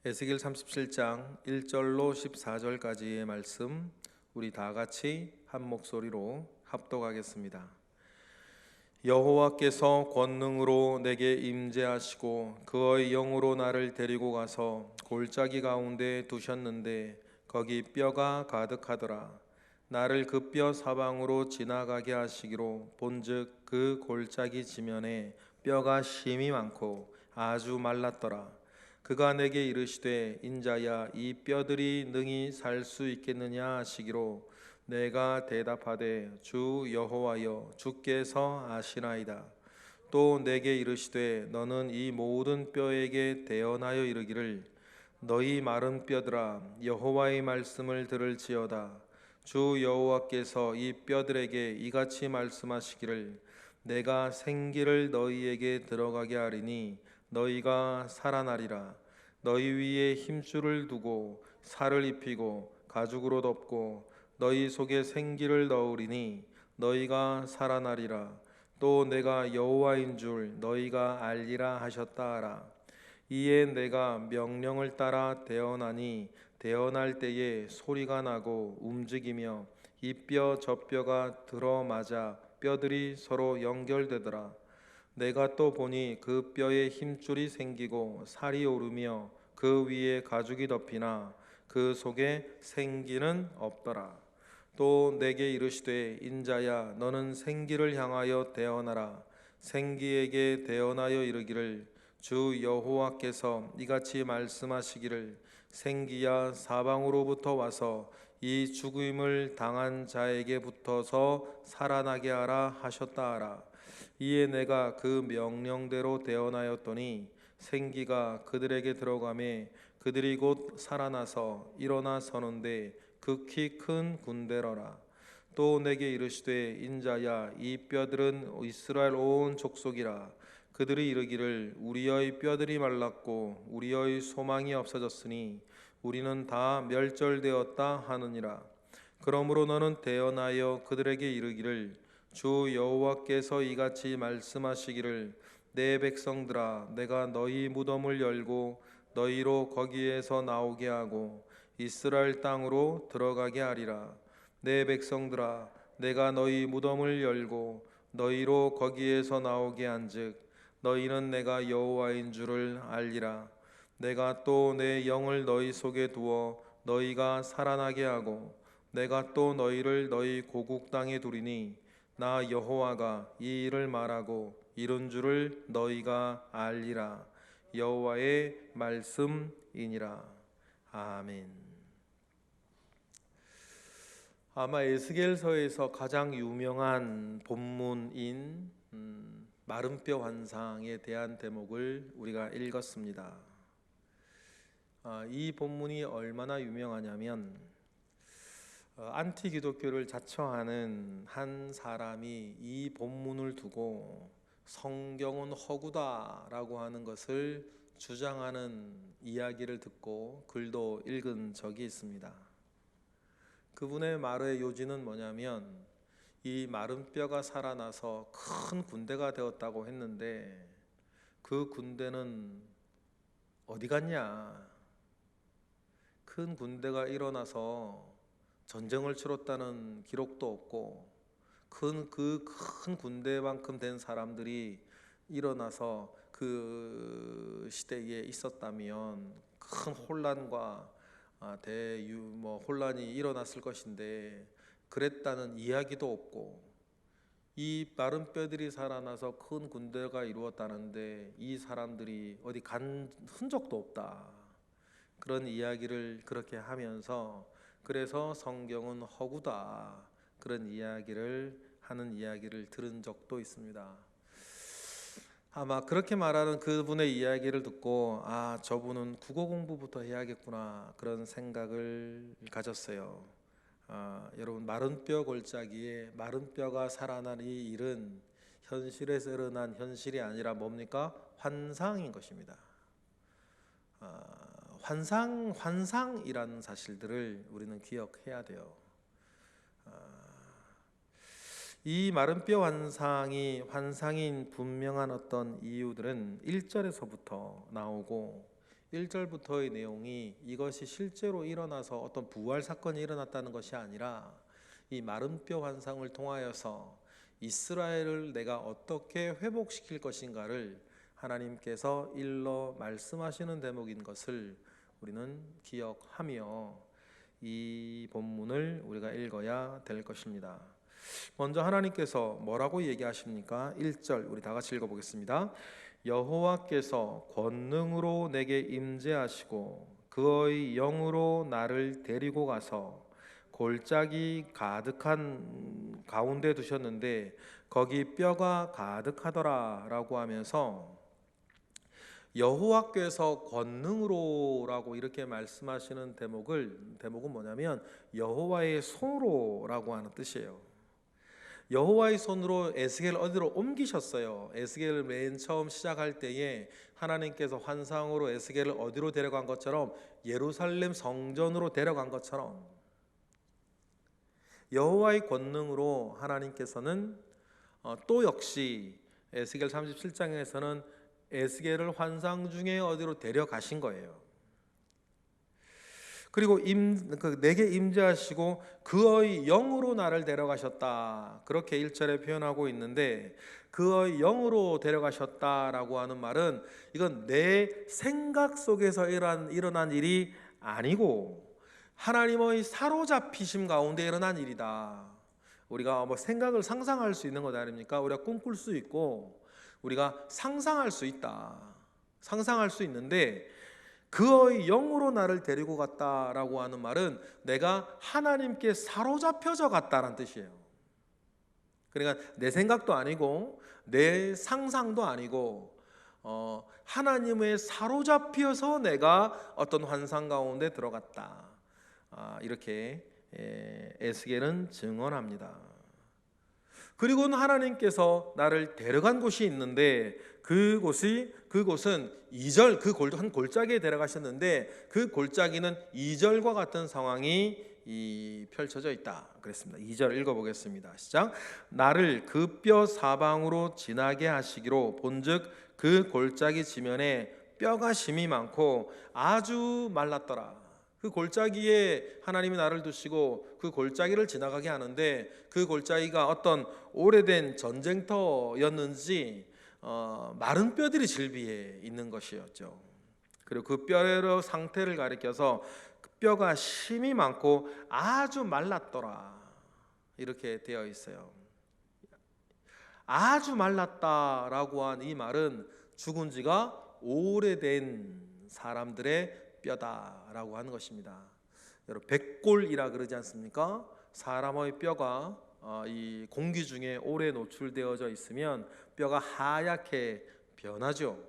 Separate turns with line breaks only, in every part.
에스겔 37장 1절로 14절까지의 말씀 우리 다 같이 한 목소리로 합독하겠습니다. 여호와께서 권능으로 내게 임재하시고 그의 영으로 나를 데리고 가서 골짜기 가운데 두셨는데 거기 뼈가 가득하더라. 나를 그 뼈 사방으로 지나가게 하시기로 본즉 그 골짜기 지면에 뼈가 심이 많고 아주 말랐더라. 그가 내게 이르시되 인자야 이 뼈들이 능히 살 수 있겠느냐 하시기로 내가 대답하되 주 여호와여 주께서 아시나이다. 또 내게 이르시되 너는 이 모든 뼈에게 대언하여 이르기를 너희 마른 뼈들아 여호와의 말씀을 들을지어다. 주 여호와께서 이 뼈들에게 이같이 말씀하시기를 내가 생기를 너희에게 들어가게 하리니 너희가 살아나리라. 너희 위에 힘줄을 두고 살을 입히고 가죽으로 덮고 너희 속에 생기를 넣으리니 너희가 살아나리라. 또 내가 여호와인 줄 너희가 알리라 하셨다 하라. 이에 내가 명령을 따라 대언하니 대언할 때에 소리가 나고 움직이며 이 뼈 저 뼈가 들어맞아 뼈들이 서로 연결되더라. 내가 또 보니 그 뼈에 힘줄이 생기고 살이 오르며 그 위에 가죽이 덮이나 그 속에 생기는 없더라. 또 내게 이르시되 인자야 너는 생기를 향하여 대언하라. 생기에게 대언하여 이르기를 주 여호와께서 이같이 말씀하시기를 생기야 사방으로부터 와서 이 죽음을 당한 자에게 붙어서 살아나게 하라 하셨다 하라. 이에 내가 그 명령대로 대언하였더니 생기가 그들에게 들어가매 그들이 곧 살아나서 일어나 서는데 극히 큰 군대로라. 또 내게 이르시되 인자야 이 뼈들은 이스라엘 온 족속이라. 그들이 이르기를 우리의 뼈들이 말랐고 우리의 소망이 없어졌으니 우리는 다 멸절되었다 하느니라. 그러므로 너는 대언하여 그들에게 이르기를 주 여호와께서 이같이 말씀하시기를 내 백성들아 내가 너희 무덤을 열고 너희로 거기에서 나오게 하고 이스라엘 땅으로 들어가게 하리라. 내 백성들아 내가 너희 무덤을 열고 너희로 거기에서 나오게 한즉 너희는 내가 여호와인 줄을 알리라. 내가 또 내 영을 너희 속에 두어 너희가 살아나게 하고 내가 또 너희를 너희 고국 땅에 두리니 나 여호와가 이 일을 말하고 이룬 줄을 너희가 알리라. 여호와의 말씀이니라. 아멘. 아마 에스겔서에서 가장 유명한 본문인 마른 뼈 환상에 대한 대목을 우리가 읽었습니다. 이 본문이 얼마나 유명하냐면 안티 기독교를 자처하는 한 사람이 이 본문을 두고 성경은 허구다라고 하는 것을 주장하는 이야기를 듣고 글도 읽은 적이 있습니다. 그분의 말의 요지는 뭐냐면 이 마른 뼈가 살아나서 큰 군대가 되었다고 했는데 그 군대는 어디 갔냐? 큰 군대가 일어나서 전쟁을 치렀다는 기록도 없고 그 큰 군대만큼 된 사람들이 일어나서 그 시대에 있었다면 큰 혼란과 혼란이 일어났을 것인데 그랬다는 이야기도 없고 이 마른 뼈들이 살아나서 큰 군대가 이루었다는데 이 사람들이 어디 간 흔적도 없다. 그런 이야기를 그렇게 하면서 그래서 성경은 허구다 그런 이야기를 하는 이야기를 들은 적도 있습니다. 아마 그렇게 말하는 그분의 이야기를 듣고 저분은 국어 공부부터 해야겠구나 그런 생각을 가졌어요. 여러분 마른 뼈 골짜기에 마른 뼈가 살아난 이 일은 현실에서 일어난 현실이 아니라 뭡니까? 환상인 것입니다. 환상이라는 사실들을 우리는 기억해야 돼요. 이 마른 뼈 환상이 환상인 분명한 어떤 이유들은 1절에서부터 나오고 1절부터의 내용이 이것이 실제로 일어나서 어떤 부활 사건이 일어났다는 것이 아니라 이 마른 뼈 환상을 통하여서 이스라엘을 내가 어떻게 회복시킬 것인가를 하나님께서 일러 말씀하시는 대목인 것을 우리는 기억하며 이 본문을 우리가 읽어야 될 것입니다. 먼저 하나님께서 뭐라고 얘기하십니까? 1절 우리 다 같이 읽어보겠습니다. 여호와께서 권능으로 내게 임재하시고 그의 영으로 나를 데리고 가서 골짜기 가득한 가운데 두셨는데 거기 뼈가 가득하더라 라고 하면서 여호와께서 권능으로라고 이렇게 말씀하시는 대목은 뭐냐면 여호와의 손으로라고 하는 뜻이에요. 여호와의 손으로 에스겔을 어디로 옮기셨어요. 에스겔을 맨 처음 시작할 때에 하나님께서 환상으로 에스겔을 어디로 데려간 것처럼 예루살렘 성전으로 데려간 것처럼 여호와의 권능으로 하나님께서는 또 역시 에스겔 37장에서는 에스겔을 환상 중에 어디로 데려가신 거예요. 그리고 내게 임재하시고 그의 영으로 나를 데려가셨다, 그렇게 1절에 표현하고 있는데, 그의 영으로 데려가셨다라고 하는 말은 이건 내 생각 속에서 일어난 일이 아니고 하나님의 사로잡히심 가운데 일어난 일이다. 우리가 뭐 생각을 상상할 수 있는 것 아닙니까? 우리가 꿈꿀 수 있고 우리가 상상할 수 있다. 상상할 수 있는데 그의 영으로 나를 데리고 갔다라고 하는 말은 내가 하나님께 사로잡혀져 갔다는 뜻이에요. 그러니까 내 생각도 아니고 내 상상도 아니고 하나님의 사로잡혀서 내가 어떤 환상 가운데 들어갔다. 이렇게 에스겔은 증언합니다. 그리고는 하나님께서 나를 데려간 곳이 있는데 그곳은 2절 한 골짜기에 데려가셨는데 그 골짜기는 2절과 같은 상황이 펼쳐져 있다 그랬습니다. 2절 읽어보겠습니다. 시작. 나를 그 뼈 사방으로 지나게 하시기로 본즉 그 골짜기 지면에 뼈가 심이 많고 아주 말랐더라. 그 골짜기에 하나님이 나를 두시고 그 골짜기를 지나가게 하는데 그 골짜기가 어떤 오래된 전쟁터였는지 마른 뼈들이 질비해 있는 것이었죠. 그리고 그 뼈의 상태를 가리켜서 그 뼈가 심이 많고 아주 말랐더라 이렇게 되어 있어요. 아주 말랐다라고 한 이 말은 죽은 지가 오래된 사람들의 뼈다라고 하는 것입니다. 여러분 백골이라 그러지 않습니까? 사람의 뼈가 이 공기 중에 오래 노출되어져 있으면 뼈가 하얗게 변하죠.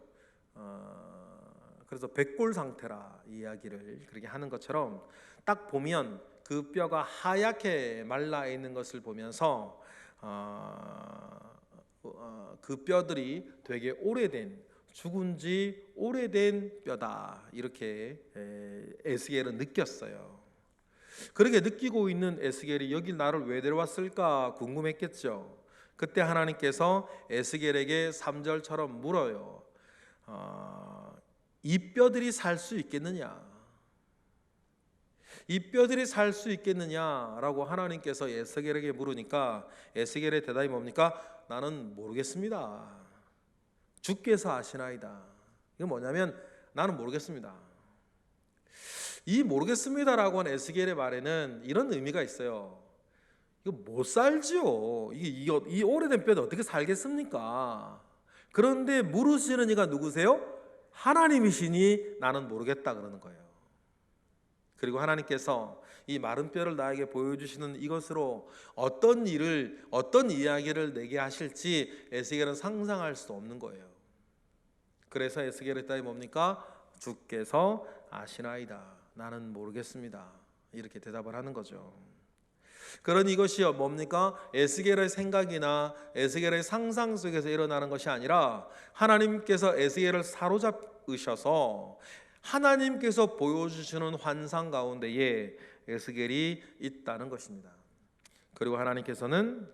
그래서 백골 상태라 이야기를 그렇게 하는 것처럼 딱 보면 그 뼈가 하얗게 말라 있는 것을 보면서 그 뼈들이 되게 오래된 죽은 지 오래된 뼈다 이렇게 에스겔은 느꼈어요. 그렇게 느끼고 있는 에스겔이 여기 나를 왜 데려왔을까 궁금했겠죠. 그때 하나님께서 에스겔에게 3절처럼 물어요. 이 뼈들이 살 수 있겠느냐? 이 뼈들이 살 수 있겠느냐라고 하나님께서 에스겔에게 물으니까 에스겔의 대답이 뭡니까? 나는 모르겠습니다. 주께서 아시나이다. 이건 뭐냐면 나는 모르겠습니다. 이 모르겠습니다라고 하는 에스겔의 말에는 이런 의미가 있어요. 이거 못 살지요. 이 오래된 뼈도 어떻게 살겠습니까? 그런데 물으시는 이가 누구세요? 하나님이시니 나는 모르겠다 그러는 거예요. 그리고 하나님께서 이 마른 뼈를 나에게 보여주시는 이것으로 어떤 이야기를 내게 하실지 에스겔은 상상할 수 없는 거예요. 그래서 에스겔의 답이 뭡니까? 주께서 아시나이다. 나는 모르겠습니다. 이렇게 대답을 하는 거죠. 그런 이것이 뭡니까? 에스겔의 생각이나 에스겔의 상상 속에서 일어나는 것이 아니라 하나님께서 에스겔을 사로잡으셔서 하나님께서 보여주시는 환상 가운데에 에스겔이 있다는 것입니다. 그리고 하나님께서는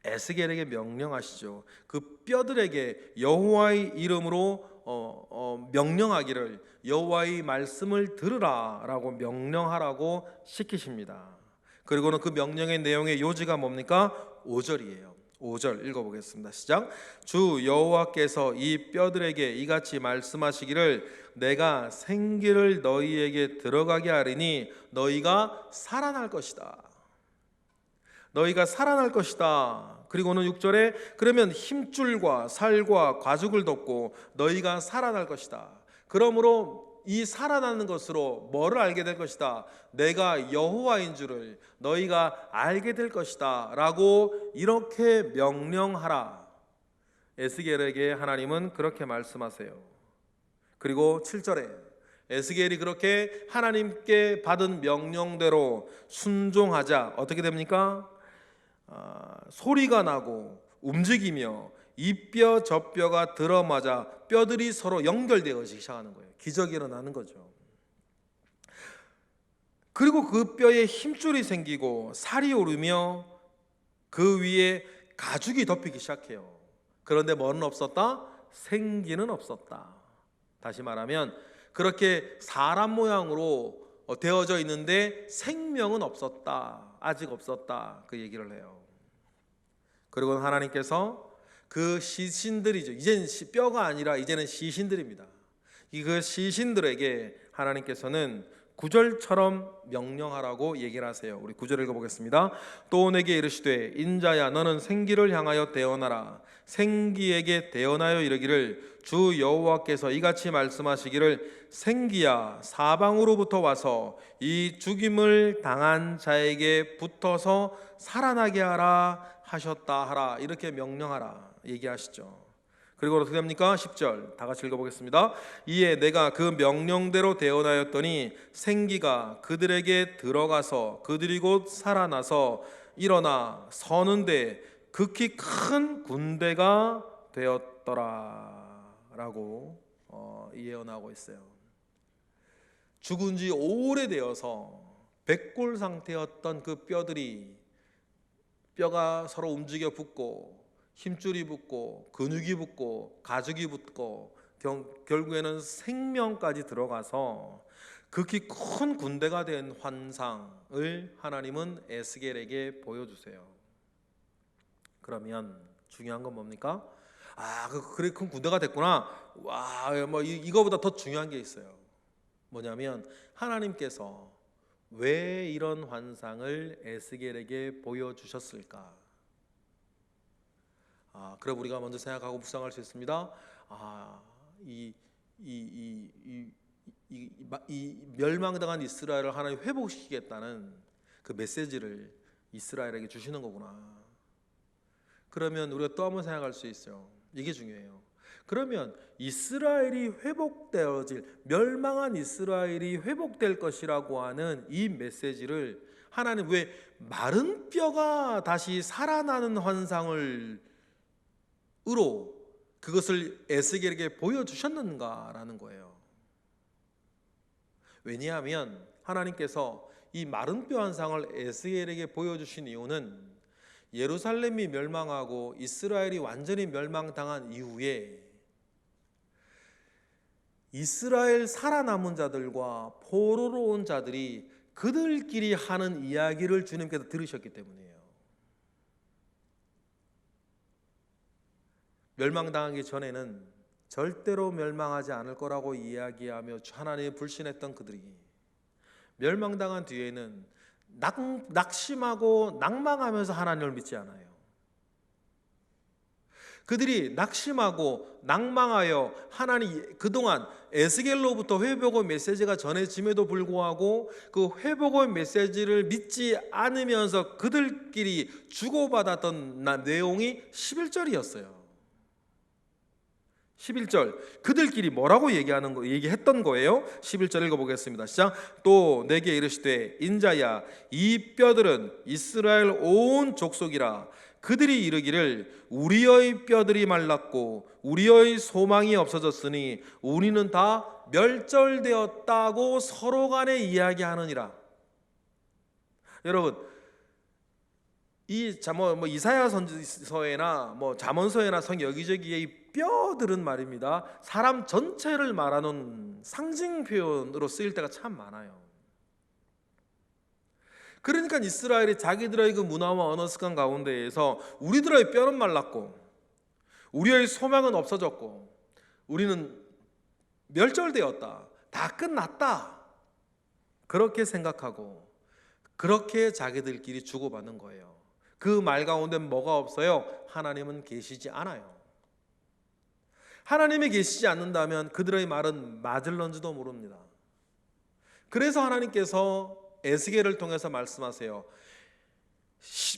에스겔에게 명령하시죠. 그 뼈들에게 여호와의 이름으로 명령하기를 여호와의 말씀을 들으라라고 명령하라고 시키십니다. 그리고는 그 명령의 내용의 요지가 뭡니까? 5절이에요. 5절 읽어보겠습니다. 시작. 주 여호와께서 이 뼈들에게 이같이 말씀하시기를 내가 생기를 너희에게 들어가게 하리니 너희가 살아날 것이다. 너희가 살아날 것이다. 그리고는 6절에 그러면 힘줄과 살과 가죽을 덮고 너희가 살아날 것이다. 그러므로 이 살아나는 것으로 뭐를 알게 될 것이다? 내가 여호와인 줄을 너희가 알게 될 것이다 라고 이렇게 명령하라. 에스겔에게 하나님은 그렇게 말씀하세요. 그리고 7절에 에스겔이 그렇게 하나님께 받은 명령대로 순종하자 어떻게 됩니까? 소리가 나고 움직이며 이 뼈 저 뼈가 들어맞아 뼈들이 서로 연결되어지기 시작하는 거예요. 기적이 일어나는 거죠. 그리고 그 뼈에 힘줄이 생기고 살이 오르며 그 위에 가죽이 덮이기 시작해요. 그런데 뭐는 없었다? 생기는 없었다. 다시 말하면 그렇게 사람 모양으로 되어져 있는데 생명은 없었다. 아직 없었다. 그 얘기를 해요. 그리고 하나님께서 그 시신들이죠. 이제는 뼈가 아니라 이제는 시신들입니다. 그 시신들에게 하나님께서는 9절처럼 명령하라고 얘기를 하세요. 우리 9절 읽어보겠습니다. 또 내게 이르시되 인자야 너는 생기를 향하여 대언하라. 생기에게 대언하여 이르기를 주 여호와께서 이같이 말씀하시기를 생기야 사방으로부터 와서 이 죽임을 당한 자에게 붙어서 살아나게 하라 하셨다 하라. 이렇게 명령하라 얘기하시죠. 그리고 어떻게 됩니까? 10절 다 같이 읽어보겠습니다. 이에 내가 그 명령대로 대언하였더니 생기가 그들에게 들어가서 그들이 곧 살아나서 일어나 서는데 극히 큰 군대가 되었더라 라고 예언하고 있어요. 죽은 지 오래되어서 백골 상태였던 그 뼈가 서로 움직여 붙고 힘줄이 붙고 근육이 붙고 가죽이 붙고 결국에는 생명까지 들어가서 극히 큰 군대가 된 환상을 하나님은 에스겔에게 보여주세요. 그러면 중요한 건 뭡니까? 그래 큰 군대가 됐구나. 이거보다 더 중요한 게 있어요. 뭐냐면 하나님께서 왜 이런 환상을 에스겔에게 보여주셨을까? 그럼 우리가 먼저 생각하고 묵상할 수 있습니다. 이 멸망당한 이스라엘을 하나님 회복시키겠다는 그 메시지를 이스라엘에게 주시는 거구나. 그러면 우리가 또 한번 생각할 수 있어요. 이게 중요해요. 그러면 이스라엘이 멸망한 이스라엘이 회복될 것이라고 하는 이 메시지를 하나님 왜 마른 뼈가 다시 살아나는 환상을 그것을 에스겔에게 보여주셨는가라는 거예요. 왜냐하면 하나님께서 이 마른 뼈 환상을 에스겔에게 보여주신 이유는 예루살렘이 멸망하고 이스라엘이 완전히 멸망당한 이후에 이스라엘 살아남은 자들과 포로로 온 자들이 그들끼리 하는 이야기를 주님께서 들으셨기 때문이에요. 멸망당하기 전에는 절대로 멸망하지 않을 거라고 이야기하며 하나님을 불신했던 그들이 멸망당한 뒤에는 낙심하고 낭망하면서 하나님을 믿지 않아요. 그들이 낙심하고 낭망하여 하나님 그동안 에스겔로부터 회복의 메시지가 전해짐에도 불구하고 그 회복의 메시지를 믿지 않으면서 그들끼리 주고받았던 내용이 11절이었어요. 11절 그들끼리 뭐라고 얘기했던 거예요? 11절 읽어보겠습니다. 시작. 또 내게 이르시되 인자야 이 뼈들은 이스라엘 온 족속이라. 그들이 이르기를 우리의 뼈들이 말랐고 우리의 소망이 없어졌으니 우리는 다 멸절되었다고 서로 간에 이야기하느니라. 여러분 이 이사야 선지서에나 잠언서에나 성 여기저기에 뼈들은 말입니다, 사람 전체를 말하는 상징 표현으로 쓰일 때가 참 많아요. 그러니까 이스라엘이 자기들의 그 문화와 언어 습관 가운데에서 우리들의 뼈는 말랐고 우리의 소망은 없어졌고 우리는 멸절되었다, 다 끝났다, 그렇게 생각하고 그렇게 자기들끼리 주고받는 거예요. 그 말 가운데 뭐가 없어요? 하나님은 계시지 않아요. 하나님이 계시지 않는다면 그들의 말은 맞을런지도 모릅니다. 그래서 하나님께서 에스겔을 통해서 말씀하세요.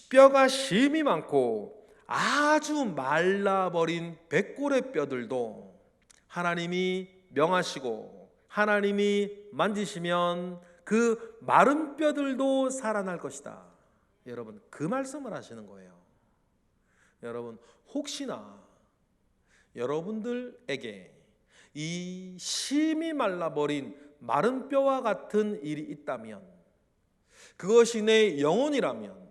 뼈가 심이 많고 아주 말라버린 백골의 뼈들도 하나님이 명하시고 하나님이 만지시면 그 마른 뼈들도 살아날 것이다. 여러분, 그 말씀을 하시는 거예요. 여러분, 혹시나 여러분들에게 이 심이 말라버린 마른 뼈와 같은 일이 있다면, 그것이 내 영혼이라면,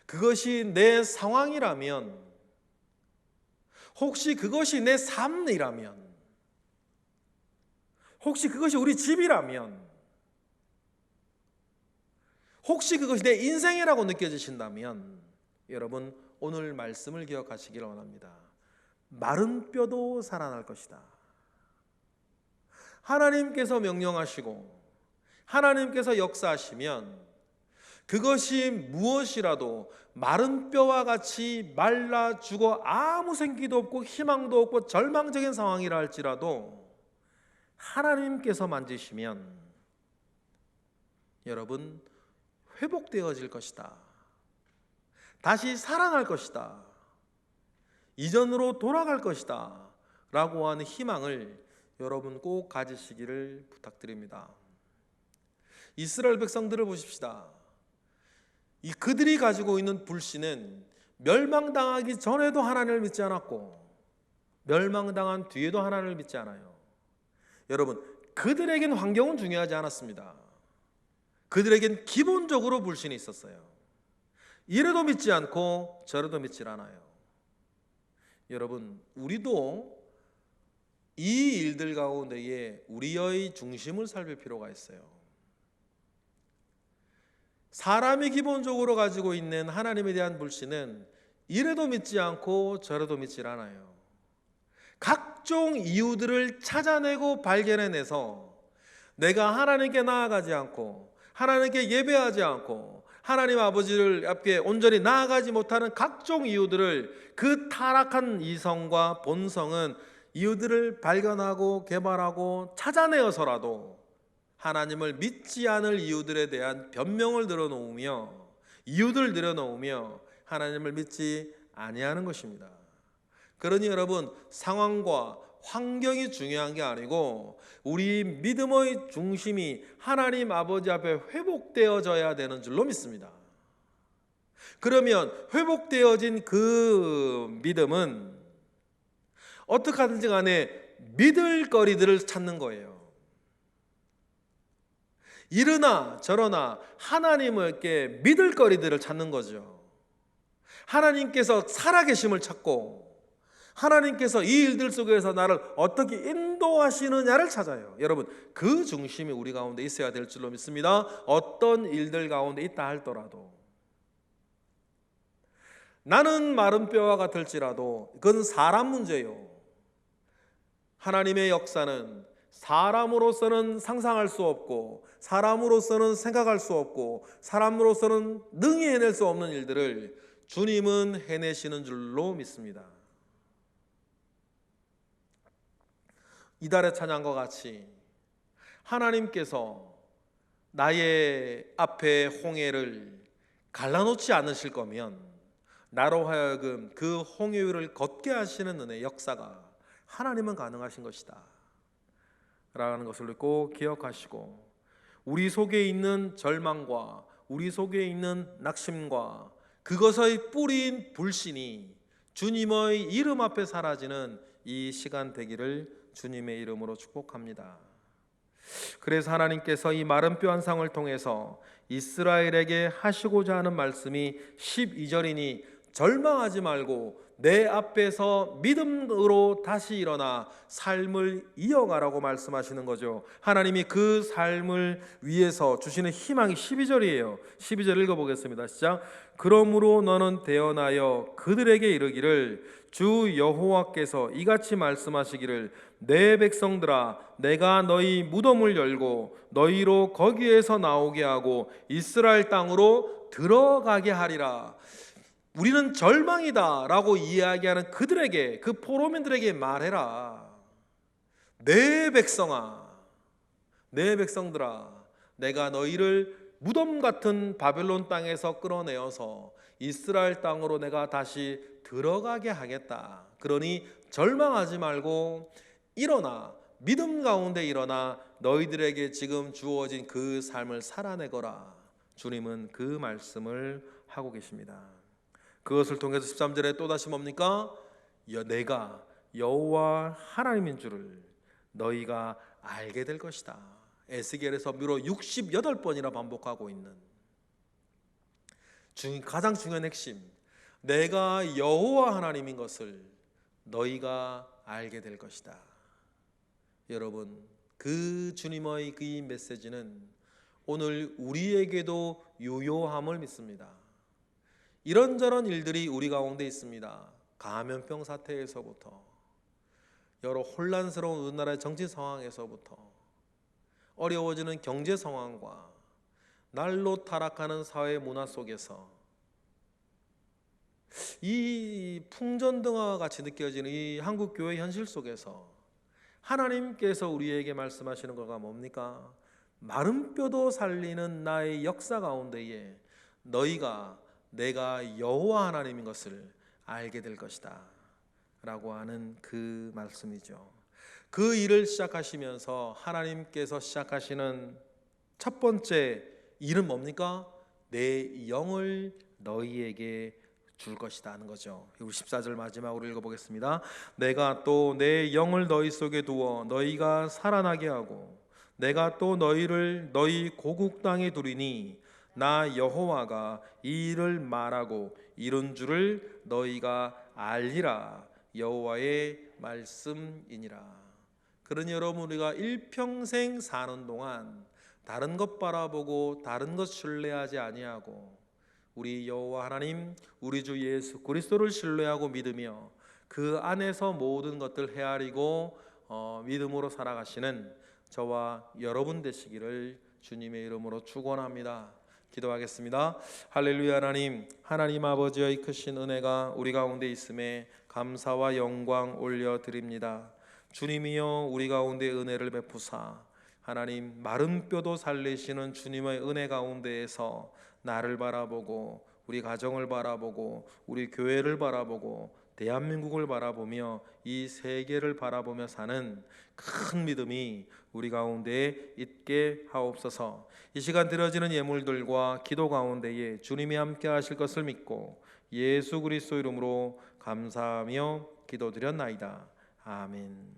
그것이 내 상황이라면, 혹시 그것이 내 삶이라면, 혹시 그것이 우리 집이라면, 혹시 그것이 내 인생이라고 느껴지신다면 여러분, 오늘 말씀을 기억하시기를 원합니다. 마른 뼈도 살아날 것이다. 하나님께서 명령하시고 하나님께서 역사하시면 그것이 무엇이라도 마른 뼈와 같이 말라 죽어 아무 생기도 없고 희망도 없고 절망적인 상황이라 할지라도 하나님께서 만지시면 여러분, 회복되어질 것이다. 다시 살아날 것이다. 이전으로 돌아갈 것이다 라고 하는 희망을 여러분 꼭 가지시기를 부탁드립니다. 이스라엘 백성들을 보십시다. 그들이 가지고 있는 불신은 멸망당하기 전에도 하나님을 믿지 않았고 멸망당한 뒤에도 하나님을 믿지 않아요. 여러분, 그들에겐 환경은 중요하지 않았습니다. 그들에겐 기본적으로 불신이 있었어요. 이래도 믿지 않고 저래도 믿지 않아요. 여러분, 우리도 이 일들 가운데에 우리의 중심을 살필 필요가 있어요. 사람이 기본적으로 가지고 있는 하나님에 대한 불신은 이래도 믿지 않고 저래도 믿지 않아요. 각종 이유들을 찾아내고 발견해내서 내가 하나님께 나아가지 않고 하나님께 예배하지 않고 하나님 아버지를 앞에 온전히 나아가지 못하는 각종 이유들을, 그 타락한 이성과 본성은 이유들을 발견하고 개발하고 찾아내어서라도 하나님을 믿지 않을 이유들에 대한 변명을 늘어놓으며 이유들을 늘어놓으며 하나님을 믿지 아니하는 것입니다. 그러니 여러분, 상황과 환경이 중요한 게 아니고 우리 믿음의 중심이 하나님 아버지 앞에 회복되어져야 되는 줄로 믿습니다. 그러면 회복되어진 그 믿음은 어떻게 하든지 간에 믿을 거리들을 찾는 거예요. 이러나 저러나 하나님께 믿을 거리들을 찾는 거죠. 하나님께서 살아계심을 찾고 하나님께서 이 일들 속에서 나를 어떻게 인도하시느냐를 찾아요. 여러분, 그 중심이 우리 가운데 있어야 될 줄로 믿습니다. 어떤 일들 가운데 있다 할더라도 나는 마른 뼈와 같을지라도 그건 사람 문제요. 하나님의 역사는 사람으로서는 상상할 수 없고 사람으로서는 생각할 수 없고 사람으로서는 능히 해낼 수 없는 일들을 주님은 해내시는 줄로 믿습니다. 이달의 찬양과 같이 하나님께서 나의 앞에 홍해를 갈라놓지 않으실 거면 나로 하여금 그 홍해 위를 걷게 하시는 은혜, 역사가 하나님은 가능하신 것이다 라는 것을 꼭 기억하시고, 우리 속에 있는 절망과 우리 속에 있는 낙심과 그것의 뿌리인 불신이 주님의 이름 앞에 사라지는 이 시간 되기를 주님의 이름으로 축복합니다. 그래서 하나님께서 이 마른 뼈 한 상을 통해서 이스라엘에게 하시고자 하는 말씀이 12절이니 절망하지 말고 내 앞에서 믿음으로 다시 일어나 삶을 이어가라고 말씀하시는 거죠. 하나님이 그 삶을 위해서 주시는 희망이 12절이에요. 12절 읽어보겠습니다. 시작. 그러므로 너는 대언하여 그들에게 이르기를 주 여호와께서 이같이 말씀하시기를 내 백성들아 내가 너희 무덤을 열고 너희로 거기에서 나오게 하고 이스라엘 땅으로 들어가게 하리라. 우리는 절망이다 라고 이야기하는 그들에게, 그 포로민들에게 말해라. 내 백성아, 내 백성들아, 내가 너희를 무덤 같은 바벨론 땅에서 끌어내어서 이스라엘 땅으로 내가 다시 들어가게 하겠다. 그러니 절망하지 말고 일어나, 믿음 가운데 일어나 너희들에게 지금 주어진 그 삶을 살아내거라. 주님은 그 말씀을 하고 계십니다. 그것을 통해서 13절에 또다시 뭡니까? 내가 여호와 하나님인 줄을 너희가 알게 될 것이다. 에스겔에서 무려 68번이나 반복하고 있는 가장 중요한 핵심, 내가 여호와 하나님인 것을 너희가 알게 될 것이다. 여러분, 그 주님의 그 메시지는 오늘 우리에게도 유효함을 믿습니다. 이런저런 일들이 우리 가운데 있습니다. 감염병 사태에서부터, 여러 혼란스러운 우리나라의 정치 상황에서부터, 어려워지는 경제 상황과 날로 타락하는 사회 문화 속에서 이 풍전등화와 같이 느껴지는 이 한국교회 현실 속에서 하나님께서 우리에게 말씀하시는 거가 뭡니까? 마른 뼈도 살리는 나의 역사 가운데에 너희가 내가 여호와 하나님인 것을 알게 될 것이다 라고 하는 그 말씀이죠. 그 일을 시작하시면서 하나님께서 시작하시는 첫 번째 일은 뭡니까? 내 영을 너희에게 줄 것이다 하는 거죠. 우리 14절 마지막으로 읽어보겠습니다. 내가 또 내 영을 너희 속에 두어 너희가 살아나게 하고 내가 또 너희를 너희 고국 땅에 두리니 나 여호와가 이 일을 말하고 이룬 줄을 너희가 알리라. 여호와의 말씀이니라. 그러니 여러분, 우리가 일평생 사는 동안 다른 것 바라보고 다른 것 신뢰하지 아니하고 우리 여호와 하나님, 우리 주 예수 그리스도를 신뢰하고 믿으며 그 안에서 모든 것들 헤아리고 믿음으로 살아가시는 저와 여러분 되시기를 주님의 이름으로 축원합니다. 기도하겠습니다. 할렐루야. 하나님 아버지의 크신 은혜가 우리 가운데 있음에 감사와 영광 올려드립니다. 주님이여, 우리 가운데 은혜를 베푸사 하나님, 마른 뼈도 살리시는 주님의 은혜 가운데에서 나를 바라보고 우리 가정을 바라보고 우리 교회를 바라보고 대한민국을 바라보며 이 세계를 바라보며 사는 큰 믿음이 우리 가운데에 있게 하옵소서. 이 시간 드려지는 예물들과 기도 가운데에 주님이 함께 하실 것을 믿고 예수 그리스도 이름으로 감사하며 기도드렸나이다. 아멘.